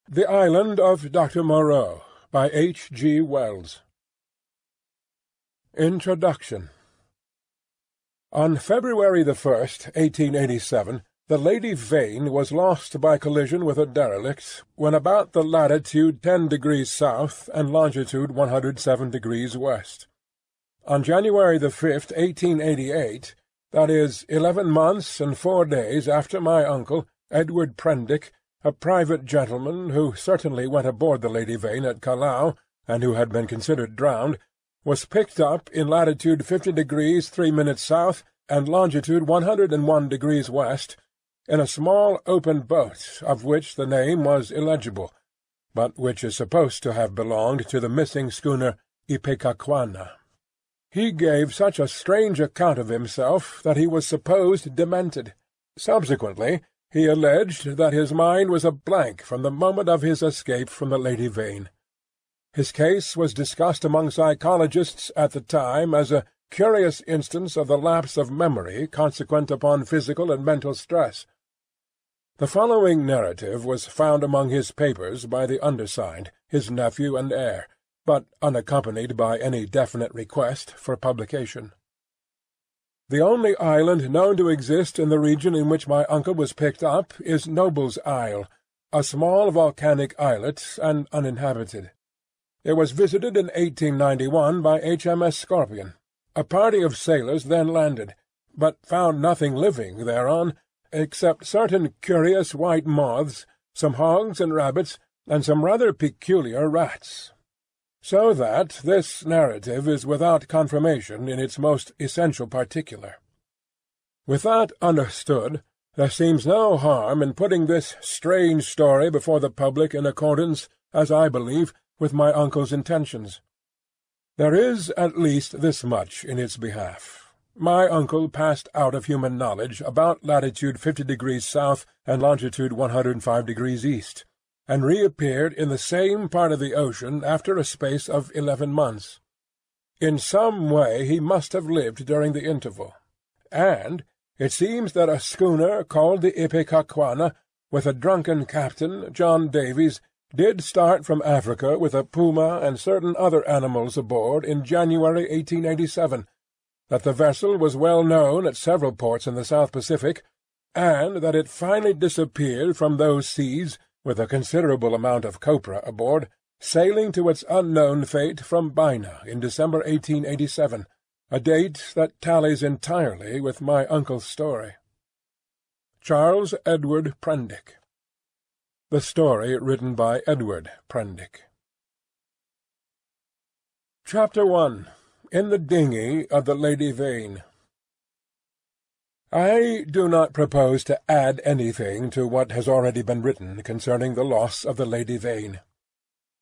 The Island of Dr. Moreau, by H. G. Wells. Introduction. On February 1st, 1887, the Lady Vane was lost by collision with a derelict when about the latitude 10 degrees south and longitude 107 degrees west. On January 5th, 1888, that is, 11 months and 4 days after my uncle, Edward Prendick, a private gentleman who certainly went aboard the Lady Vane at Callao, and who had been considered drowned, was picked up in latitude 50 degrees 3 minutes south and longitude 101 degrees west, in a small open boat of which the name was illegible, but which is supposed to have belonged to the missing schooner Ipecacuanha. He gave such a strange account of himself that he was supposed demented. Subsequently, he alleged that his mind was a blank from the moment of his escape from the Lady Vane. His case was discussed among psychologists at the time as a curious instance of the lapse of memory consequent upon physical and mental stress. The following narrative was found among his papers by the undersigned, his nephew and heir, but unaccompanied by any definite request for publication. The only island known to exist in the region in which my uncle was picked up is Noble's Isle, a small volcanic islet and uninhabited. It was visited in 1891 by HMS Scorpion. A party of sailors then landed, but found nothing living thereon, except certain curious white moths, some hogs and rabbits, and some rather peculiar rats. So that this narrative is without confirmation in its most essential particular. With that understood, there seems no harm in putting this strange story before the public in accordance, as I believe, with my uncle's intentions. There is at least this much in its behalf. My uncle passed out of human knowledge about latitude 50 degrees south and longitude 105 degrees east, and reappeared in the same part of the ocean after a space of 11 months. In some way he must have lived during the interval, and it seems that a schooner called the Ipecacuanha, with a drunken captain, John Davies, did start from Africa with a puma and certain other animals aboard in January 1887, that the vessel was well known at several ports in the South Pacific, and that it finally disappeared from those seas with a considerable amount of copra aboard, sailing to its unknown fate from Bina in December 1887, a date that tallies entirely with my uncle's story. Charles Edward Prendick. The story written by Edward Prendick. Chapter 1. In the Dinghy of the Lady Vane. I do not propose to add anything to what has already been written concerning the loss of the Lady Vane.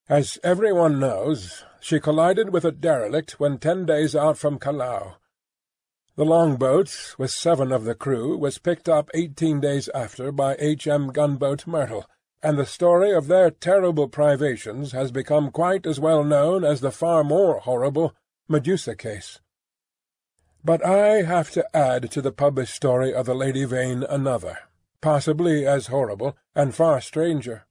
As everyone knows, she collided with a derelict when 10 days out from Callao. The longboat, with 7 of the crew, was picked up 18 days after by H.M. gunboat Myrtle, and the story of their terrible privations has become quite as well known as the far more horrible Medusa case. But I have to add to the published story of the Lady Vane another, possibly as horrible, and far stranger.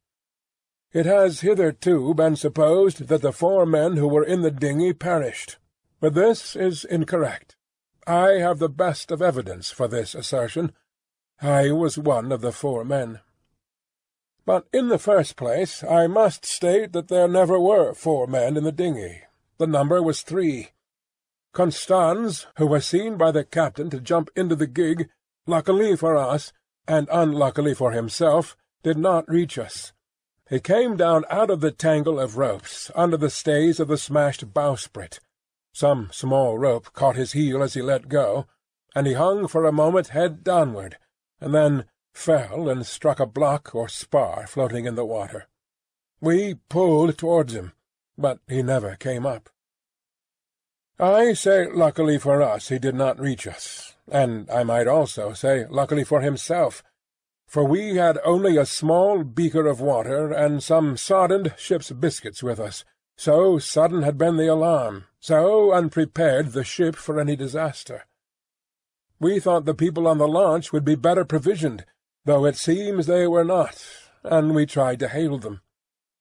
It has hitherto been supposed that the 4 men who were in the dinghy perished, but this is incorrect. I have the best of evidence for this assertion. I was one of the 4 men. But in the first place I must state that there never were 4 men in the dinghy. The number was 3. Constans, who was seen by the captain to jump into the gig, luckily for us, and unluckily for himself, did not reach us. He came down out of the tangle of ropes, under the stays of the smashed bowsprit. Some small rope caught his heel as he let go, and he hung for a moment head downward, and then fell and struck a block or spar floating in the water. We pulled towards him, but he never came up. I say luckily for us he did not reach us, and I might also say luckily for himself, for we had only a small beaker of water and some soddened ship's biscuits with us. So sudden had been the alarm, so unprepared the ship for any disaster. We thought the people on the launch would be better provisioned, though it seems they were not, and we tried to hail them.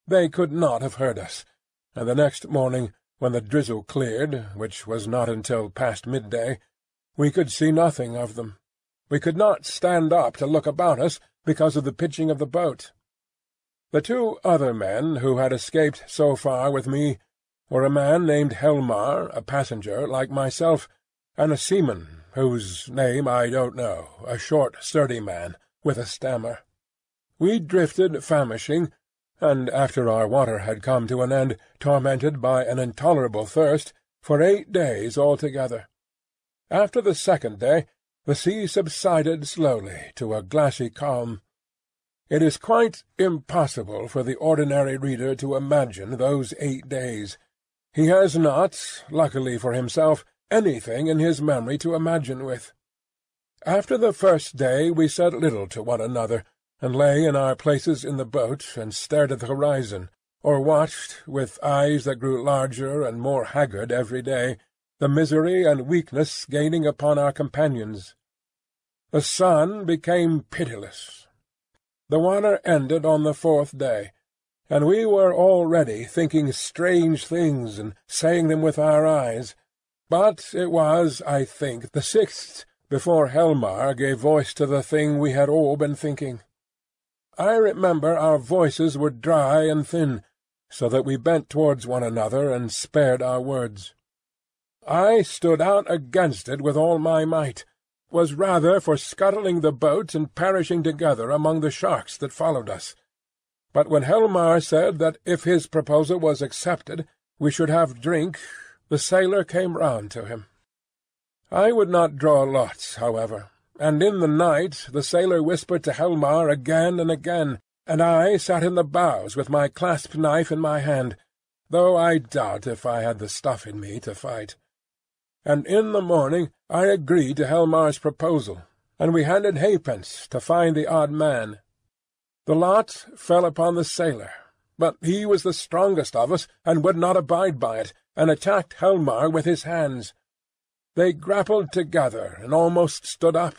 They could not have heard us, and the next morning, when the drizzle cleared, which was not until past midday, we could see nothing of them. We could not stand up to look about us because of the pitching of the boat. The two other men who had escaped so far with me were a man named Helmar, a passenger like myself, and a seaman whose name I don't know, a short, sturdy man, with a stammer. We drifted famishing, and after our water had come to an end, tormented by an intolerable thirst, for 8 days altogether. After the second day, the sea subsided slowly to a glassy calm. It is quite impossible for the ordinary reader to imagine those 8 days. He has not, luckily for himself, anything in his memory to imagine with. After the first day we said little to one another, and lay in our places in the boat and stared at the horizon, or watched, with eyes that grew larger and more haggard every day, the misery and weakness gaining upon our companions. The sun became pitiless. The water ended on the 4th day, and we were already thinking strange things and saying them with our eyes. But it was, I think, the 6th before Helmar gave voice to the thing we had all been thinking. I remember our voices were dry and thin, so that we bent towards one another and spared our words. I stood out against it with all my might, was rather for scuttling the boat and perishing together among the sharks that followed us. But when Helmar said that if his proposal was accepted we should have drink, the sailor came round to him. I would not draw lots, however, and in the night the sailor whispered to Helmar again and again, and I sat in the bows with my clasp knife in my hand, though I doubt if I had the stuff in me to fight. And in the morning I agreed to Helmar's proposal, and we handed halfpence to find the odd man. The lot fell upon the sailor, but he was the strongest of us, and would not abide by it, and attacked Helmar with his hands. They grappled together, and almost stood up.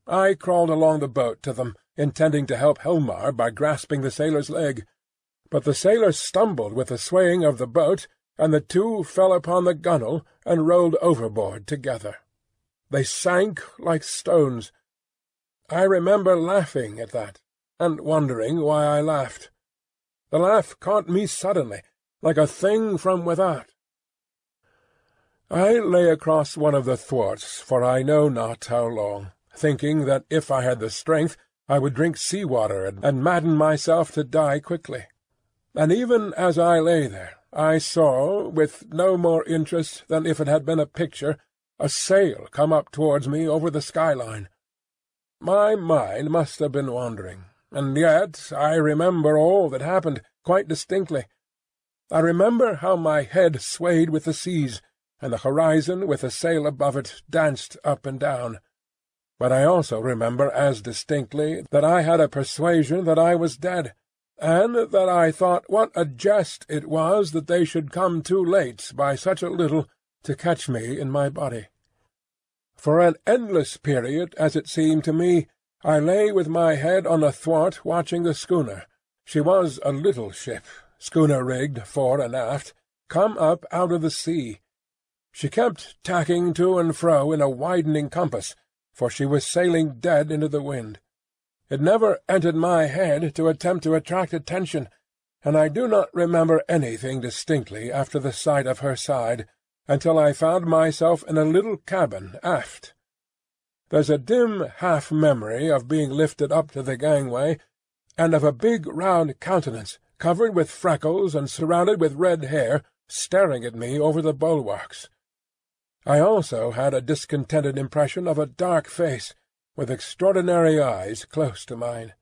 I crawled along the boat to them, intending to help Helmar by grasping the sailor's leg. But the sailor stumbled with the swaying of the boat, and the two fell upon the gunwale and rolled overboard together. They sank like stones. I remember laughing at that, and wondering why I laughed. The laugh caught me suddenly, like a thing from without. I lay across one of the thwarts for I know not how long, thinking that if I had the strength I would drink sea-water and madden myself to die quickly. And even as I lay there, I saw, with no more interest than if it had been a picture, a sail come up towards me over the skyline. My mind must have been wandering, and yet I remember all that happened quite distinctly. I remember how my head swayed with the seas, and the horizon with the sail above it danced up and down. But I also remember as distinctly that I had a persuasion that I was dead, and that I thought what a jest it was that they should come too late by such a little to catch me in my body. For an endless period, as it seemed to me, I lay with my head on a thwart watching the schooner. She was a little ship, schooner-rigged fore and aft, come up out of the sea. She kept tacking to and fro in a widening compass, for she was sailing dead into the wind. It never entered my head to attempt to attract attention, and I do not remember anything distinctly after the sight of her side, until I found myself in a little cabin aft. There's a dim half-memory of being lifted up to the gangway, and of a big round countenance, covered with freckles and surrounded with red hair, staring at me over the bulwarks. I also had a discontented impression of a dark face, with extraordinary eyes close to mine.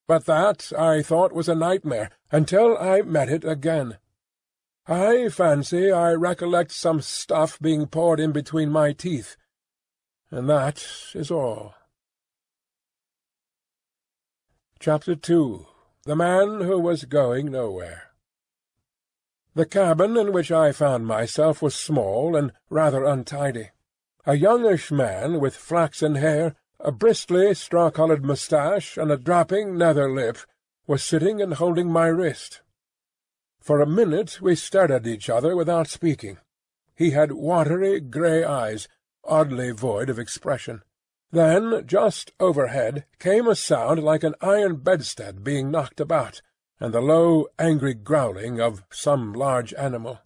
But that, I thought, was a nightmare, until I met it again. I fancy I recollect some stuff being poured in between my teeth, and that is all. Chapter 2. The Man Who Was Going Nowhere. The cabin in which I found myself was small and rather untidy. A youngish man with flaxen hair, a bristly straw-coloured moustache, and a dropping nether lip, was sitting and holding my wrist. For a minute we stared at each other without speaking. He had watery grey eyes, oddly void of expression. Then, just overhead, came a sound like an iron bedstead being knocked about, and the low, angry growling of some large animal.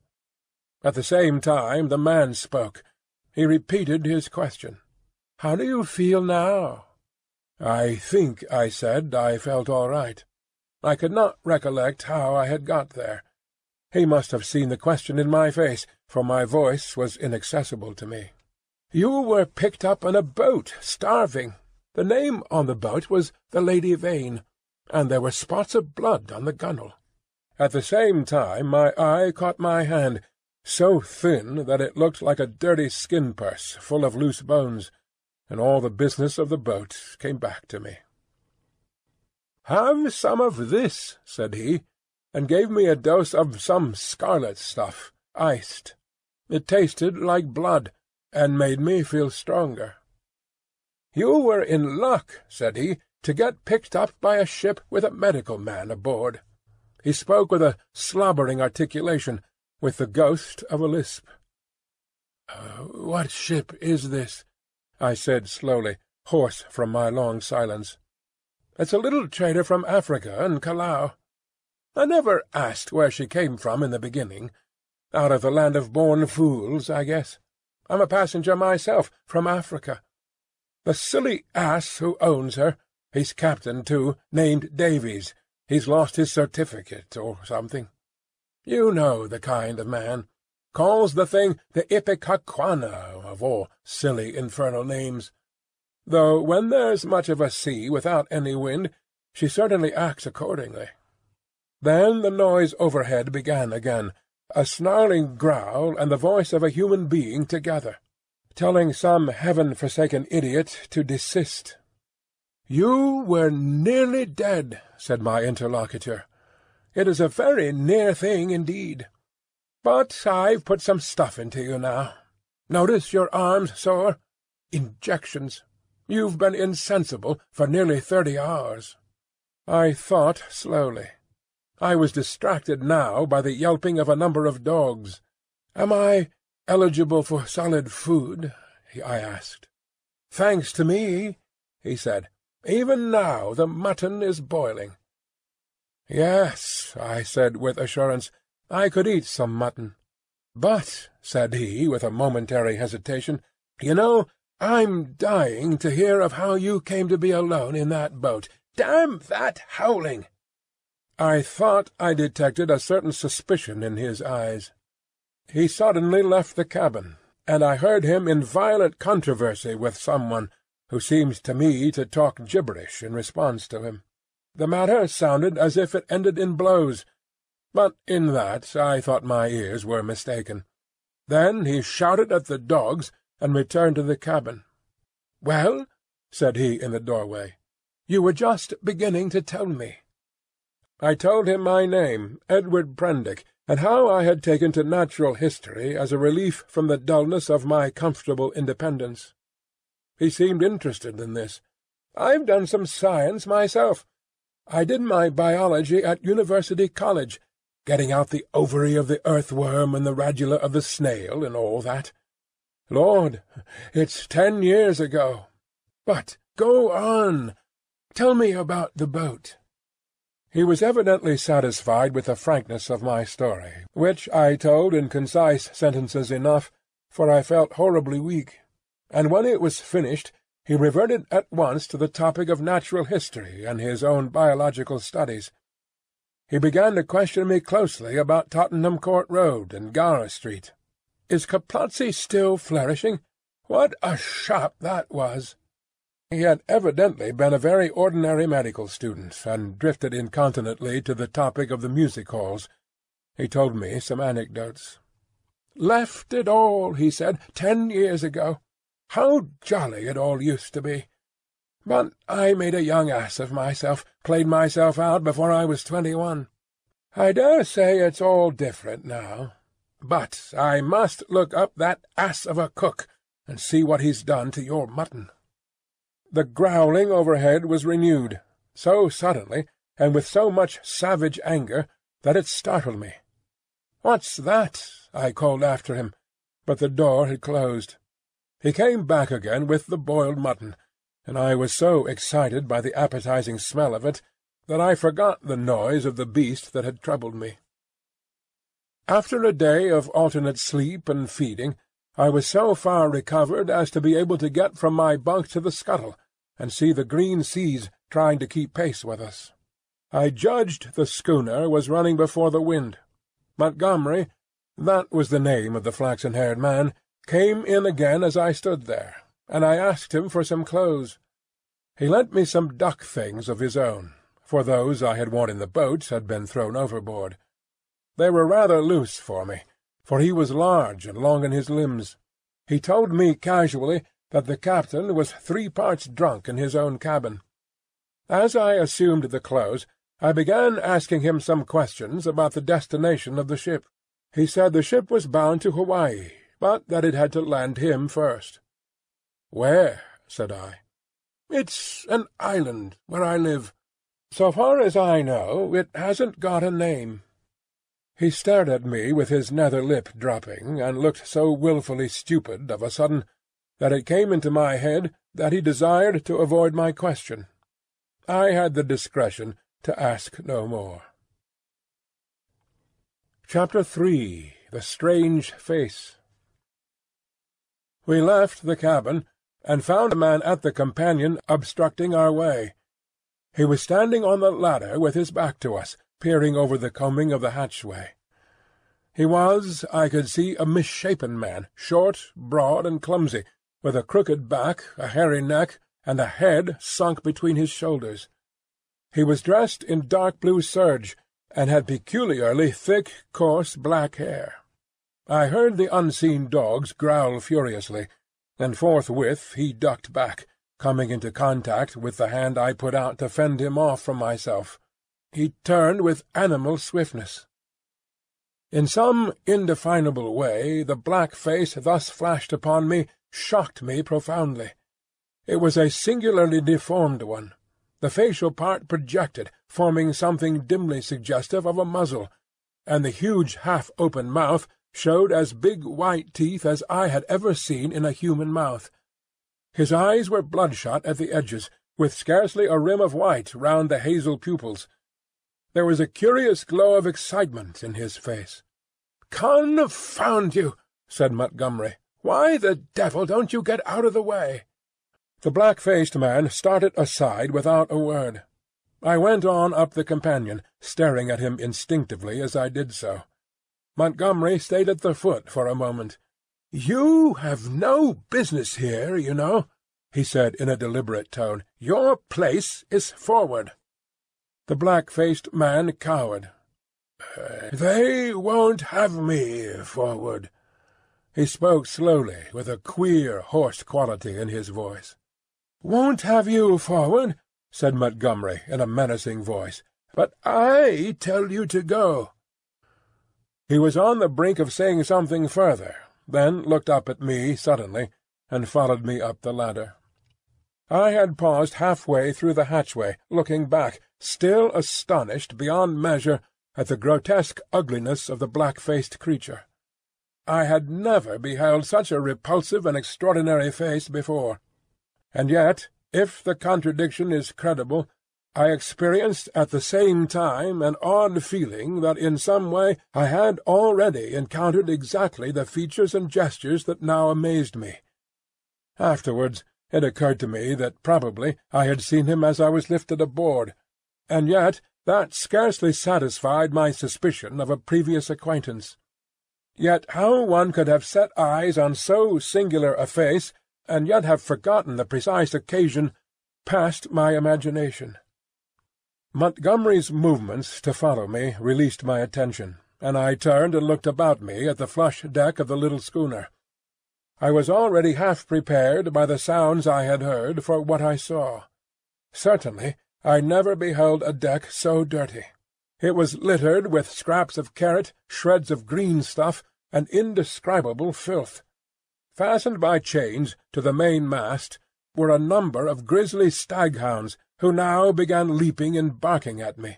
At the same time the man spoke. He repeated his question. "How do you feel now?" I think I said I felt all right. I could not recollect how I had got there. He must have seen the question in my face, for my voice was inaccessible to me. "You were picked up in a boat, starving. The name on the boat was the Lady Vane, and there were spots of blood on the gunwale." At the same time my eye caught my hand, so thin that it looked like a dirty skin-purse full of loose bones, and all the business of the boat came back to me. "Have some of this," said he, and gave me a dose of some scarlet stuff, iced. It tasted like blood, and made me feel stronger. "You were in luck," said he, "to get picked up by a ship with a medical man aboard." He spoke with a slobbering articulation, with the ghost of a lisp. "What ship is this?" I said slowly, hoarse from my long silence. "It's a little trader from Africa and Callao. I never asked where she came from in the beginning. Out of the land of born fools, I guess. I'm a passenger myself, from Africa. The silly ass who owns her, he's captain too, named Davies. He's lost his certificate or something. You know the kind of man. Calls the thing the Ipecacuanha, of all silly infernal names. Though when there's much of a sea without any wind, she certainly acts accordingly." Then the noise overhead began again, a snarling growl and the voice of a human being together, telling some heaven-forsaken idiot to desist. "You were nearly dead," said my interlocutor. "It is a very near thing indeed. But I've put some stuff into you now. Notice your arms sore? Injections. You've been insensible for nearly 30 hours." I thought slowly. I was distracted now by the yelping of a number of dogs. "Am I eligible for solid food?" I asked. "Thanks to me," he said. "Even now the mutton is boiling." "Yes," I said with assurance, "I could eat some mutton." "But," said he with a momentary hesitation, "you know, I'm dying to hear of how you came to be alone in that boat. Damn that howling!" I thought I detected a certain suspicion in his eyes. He suddenly left the cabin, and I heard him in violent controversy with someone, who seemed to me to talk gibberish in response to him. The matter sounded as if it ended in blows, but in that I thought my ears were mistaken. Then he shouted at the dogs, and returned to the cabin. "Well," said he in the doorway, "you were just beginning to tell me." I told him my name, Edward Prendick, and how I had taken to natural history as a relief from the dullness of my comfortable independence. He seemed interested in this. "I've done some science myself. I did my biology at University College, getting out the ovary of the earthworm and the radula of the snail and all that. Lord, it's 10 years ago. But go on. Tell me about the boat." He was evidently satisfied with the frankness of my story, which I told in concise sentences enough, for I felt horribly weak, and when it was finished he reverted at once to the topic of natural history and his own biological studies. He began to question me closely about Tottenham Court Road and Gower Street. "Is Caplatzi still flourishing? What a shop that was!" He had evidently been a very ordinary medical student, and drifted incontinently to the topic of the music-halls. He told me some anecdotes. "Left it all," he said, 10 years ago. How jolly it all used to be! But I made a young ass of myself, played myself out before I was 21. I dare say it's all different now. But I must look up that ass of a cook, and see what he's done to your mutton." The growling overhead was renewed, so suddenly, and with so much savage anger, that it startled me, "What's that?" I called after him, but the door had closed. He came back again with the boiled mutton, and I was so excited by the appetizing smell of it that I forgot the noise of the beast that had troubled me. After a day of alternate sleep and feeding, I was so far recovered as to be able to get from my bunk to the scuttle, and see the green seas trying to keep pace with us. I judged the schooner was running before the wind. Montgomery, that was the name of the flaxen-haired man, came in again as I stood there, and I asked him for some clothes. He lent me some duck things of his own, for those I had worn in the boat had been thrown overboard. They were rather loose for me, for he was large and long in his limbs. He told me casually that the captain was 3 parts drunk in his own cabin. As I assumed the clothes, I began asking him some questions about the destination of the ship. He said the ship was bound to Hawaii, but that it had to land him first. "Where?" said I. "It's an island where I live. So far as I know, it hasn't got a name." He stared at me with his nether lip dropping, and looked so wilfully stupid of a sudden that it came into my head that he desired to avoid my question. I had the discretion to ask no more. Chapter 3. The Strange Face. We left the cabin, and found a man at the companion obstructing our way. He was standing on the ladder with his back to us, peering over the combing of the hatchway. He was, I could see, a misshapen man, short, broad, and clumsy, with a crooked back, a hairy neck, and a head sunk between his shoulders. He was dressed in dark blue serge, and had peculiarly thick, coarse black hair. I heard the unseen dogs growl furiously, and forthwith he ducked back, coming into contact with the hand I put out to fend him off from myself. He turned with animal swiftness. In some indefinable way the black face thus flashed upon me shocked me profoundly. It was a singularly deformed one. The facial part projected, forming something dimly suggestive of a muzzle, and the huge half-open mouth showed as big white teeth as I had ever seen in a human mouth. His eyes were bloodshot at the edges, with scarcely a rim of white round the hazel pupils. There was a curious glow of excitement in his face. "Confound you!" said Montgomery. "Why the devil don't you get out of the way?" The black-faced man started aside without a word. I went on up the companion, staring at him instinctively as I did so. Montgomery stayed at the foot for a moment. "You have no business here, you know," he said in a deliberate tone. "Your place is forward." The black-faced man cowered. "They won't have me forward." He spoke slowly, with a queer, hoarse quality in his voice. "Won't have you forward," said Montgomery in a menacing voice. "But I tell you to go." He was on the brink of saying something further, then looked up at me suddenly, and followed me up the ladder. I had paused half-way through the hatchway, looking back, still astonished beyond measure at the grotesque ugliness of the black-faced creature. I had never beheld such a repulsive and extraordinary face before. And yet, if the contradiction is credible, I experienced at the same time an odd feeling that in some way I had already encountered exactly the features and gestures that now amazed me. Afterwards it occurred to me that probably I had seen him as I was lifted aboard, and yet that scarcely satisfied my suspicion of a previous acquaintance. Yet how one could have set eyes on so singular a face, and yet have forgotten the precise occasion, passed my imagination. Montgomery's movements to follow me released my attention, and I turned and looked about me at the flush deck of the little schooner. I was already half prepared by the sounds I had heard for what I saw. Certainly I never beheld a deck so dirty. It was littered with scraps of carrot, shreds of green stuff, and indescribable filth. Fastened by chains to the main mast were a number of grisly staghounds, who now began leaping and barking at me.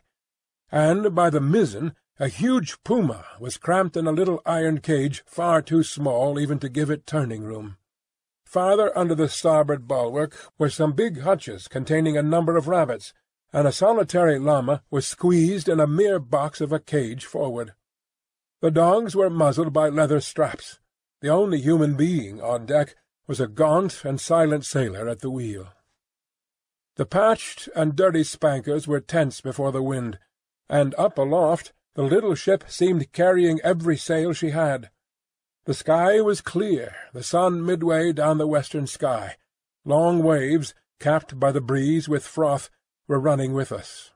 and by the mizzen a huge puma was cramped in a little iron cage far too small even to give it turning room. Farther under the starboard bulwark were some big hutches containing a number of rabbits, and a solitary llama was squeezed in a mere box of a cage forward. The dogs were muzzled by leather straps. The only human being on deck was a gaunt and silent sailor at the wheel. The patched and dirty spankers were tense before the wind, and up aloft the little ship seemed carrying every sail she had. The sky was clear, the sun midway down the western sky. Long waves, capped by the breeze with froth, were running with us.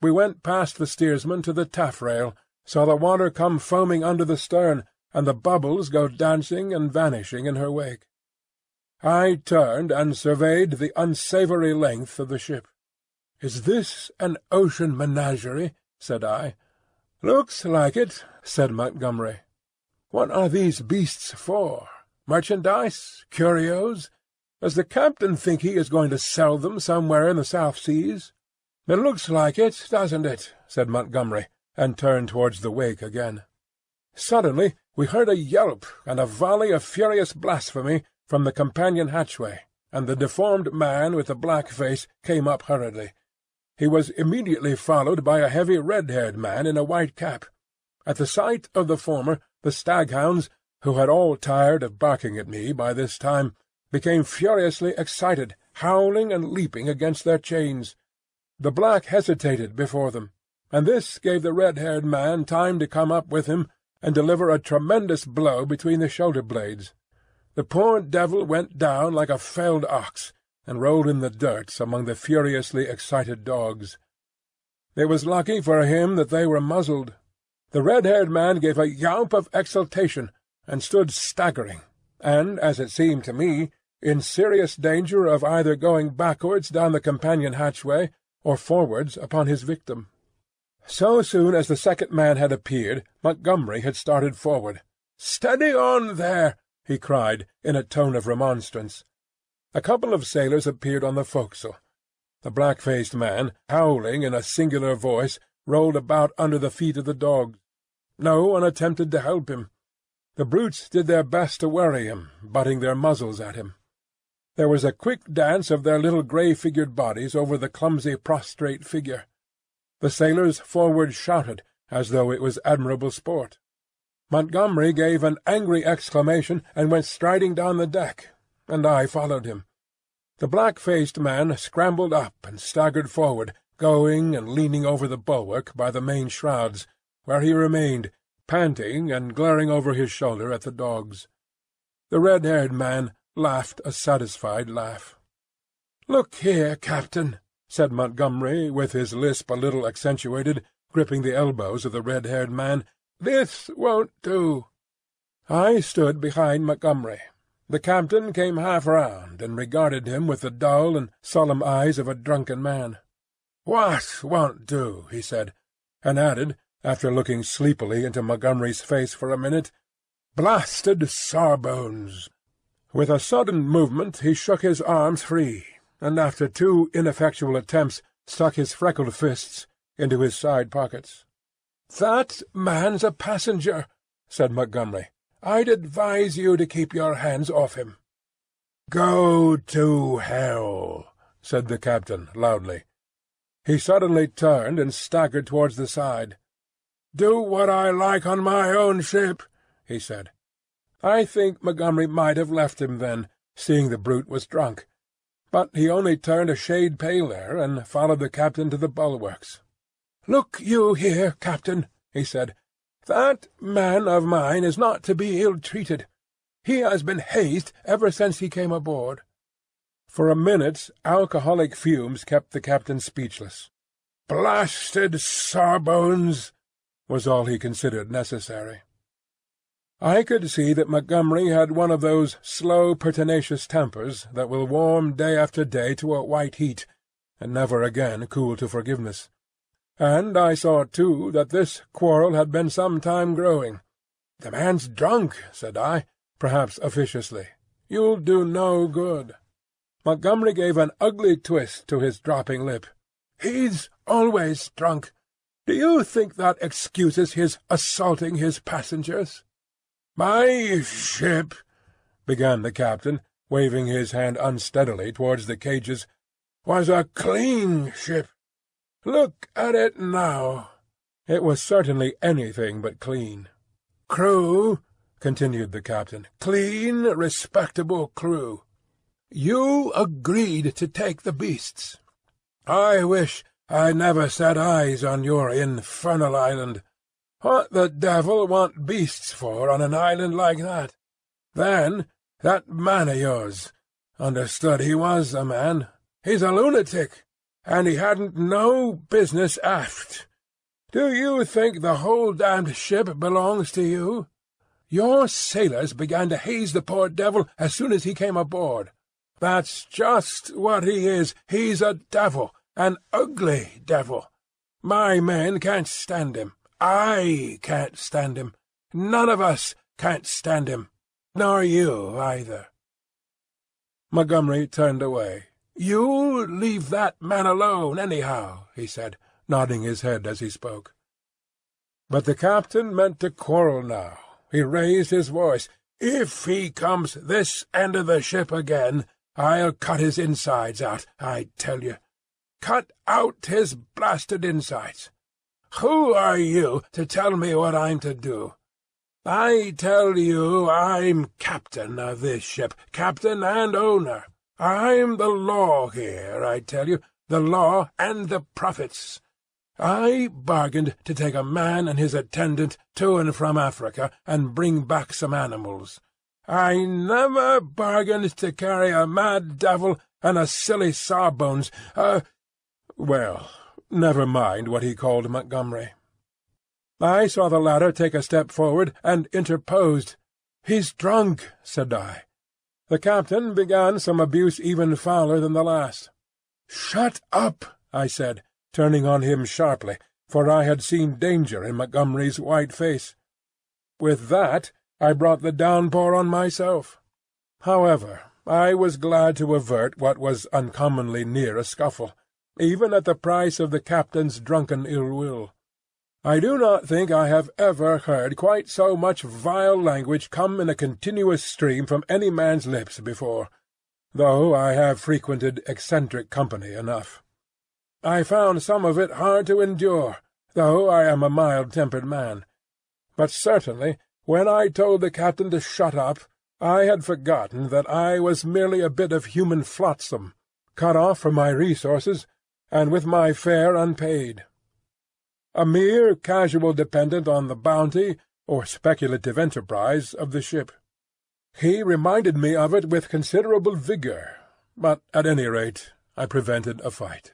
We went past the steersman to the taffrail, saw the water come foaming under the stern, and the bubbles go dancing and vanishing in her wake. I turned and surveyed the unsavoury length of the ship. "Is this an ocean menagerie?" said I. "Looks like it," said Montgomery. "What are these beasts for? Merchandise? Curios? Does the captain think he is going to sell them somewhere in the South Seas?" "It looks like it, doesn't it?" said Montgomery, and turned towards the wake again. Suddenly we heard a yelp and a volley of furious blasphemy from the companion hatchway, and the deformed man with the black face came up hurriedly. He was immediately followed by a heavy red-haired man in a white cap. At the sight of the former, the staghounds, who had all tired of barking at me by this time, became furiously excited, howling and leaping against their chains. The black hesitated before them, and this gave the red-haired man time to come up with him and deliver a tremendous blow between the shoulder-blades. The poor devil went down like a felled ox, and rolled in the dirt among the furiously excited dogs. It was lucky for him that they were muzzled. The red-haired man gave a yelp of exultation, and stood staggering, and, as it seemed to me, in serious danger of either going backwards down the companion hatchway or forwards upon his victim. So soon as the second man had appeared, Montgomery had started forward. "Steady on there!" he cried, in a tone of remonstrance. A couple of sailors appeared on the forecastle. The black-faced man, howling in a singular voice, rolled about under the feet of the dogs. No one attempted to help him. The brutes did their best to worry him, butting their muzzles at him. There was a quick dance of their little grey-figured bodies over the clumsy prostrate figure. The sailors forward shouted, as though it was admirable sport. Montgomery gave an angry exclamation and went striding down the deck, and I followed him. The black-faced man scrambled up and staggered forward, going and leaning over the bulwark by the main shrouds, where he remained, panting and glaring over his shoulder at the dogs. The red-haired man laughed a satisfied laugh. "Look here, Captain," said Montgomery, with his lisp a little accentuated, gripping the elbows of the red-haired man, "this won't do." I stood behind Montgomery. The captain came half round and regarded him with the dull and solemn eyes of a drunken man. "What won't do?" he said, and added, after looking sleepily into Montgomery's face for a minute, "Blasted sawbones!" With a sudden movement he shook his arms free, and after 2 ineffectual attempts stuck his freckled fists into his side pockets. "That man's a passenger," said Montgomery. "I'd advise you to keep your hands off him." "Go to hell," said the captain loudly. He suddenly turned and staggered towards the side. "Do what I like on my own ship," he said. I think Montgomery might have left him then, seeing the brute was drunk. But he only turned a shade paler and followed the captain to the bulwarks. "Look you here, Captain," he said. "That man of mine is not to be ill-treated. He has been hazed ever since he came aboard." For a minute alcoholic fumes kept the captain speechless. "Blasted sawbones!" was all he considered necessary. I could see that Montgomery had one of those slow, pertinacious tempers that will warm day after day to a white heat, and never again cool to forgiveness. And I saw, too, that this quarrel had been some time growing. "The man's drunk," said I, perhaps officiously. "You'll do no good." Montgomery gave an ugly twist to his dropping lip. "He's always drunk. Do you think that excuses his assaulting his passengers?" "My ship," began the captain, waving his hand unsteadily towards the cages, "was a clean ship. Look at it now." It was certainly anything but clean. "Crew," continued the captain, "clean, respectable crew. You agreed to take the beasts. I wish I never set eyes on your infernal island. What the devil want beasts for on an island like that? Then, that man of yours, understood he was a man. He's a lunatic, and he hadn't no business aft. Do you think the whole damned ship belongs to you? Your sailors began to haze the poor devil as soon as he came aboard. That's just what he is. He's a devil, an ugly devil. My men can't stand him. I can't stand him. None of us can't stand him. Nor you, either." Montgomery turned away. "You leave that man alone, anyhow," he said, nodding his head as he spoke. But the captain meant to quarrel now. He raised his voice. "If he comes this end of the ship again, I'll cut his insides out, I tell you. Cut out his blasted insides. Who are you to tell me what I'm to do? I tell you I'm captain of this ship, captain and owner. I'm the law here, I tell you, the law and the prophets. I bargained to take a man and his attendant to and from Africa and bring back some animals. I never bargained to carry a mad devil and a silly sawbones, Well, never mind what he called Montgomery. I saw the latter take a step forward and interposed. "He's drunk," said I. The captain began some abuse even fouler than the last. "Shut up," I said, turning on him sharply, for I had seen danger in Montgomery's white face. With that I brought the downpour on myself. However, I was glad to avert what was uncommonly near a scuffle, even at the price of the captain's drunken ill-will. I do not think I have ever heard quite so much vile language come in a continuous stream from any man's lips before, though I have frequented eccentric company enough. I found some of it hard to endure, though I am a mild-tempered man. But certainly, when I told the captain to shut up, I had forgotten that I was merely a bit of human flotsam, cut off from my resources, and with my fare unpaid. A mere casual dependent on the bounty, or speculative enterprise, of the ship. He reminded me of it with considerable vigour, but at any rate I prevented a fight.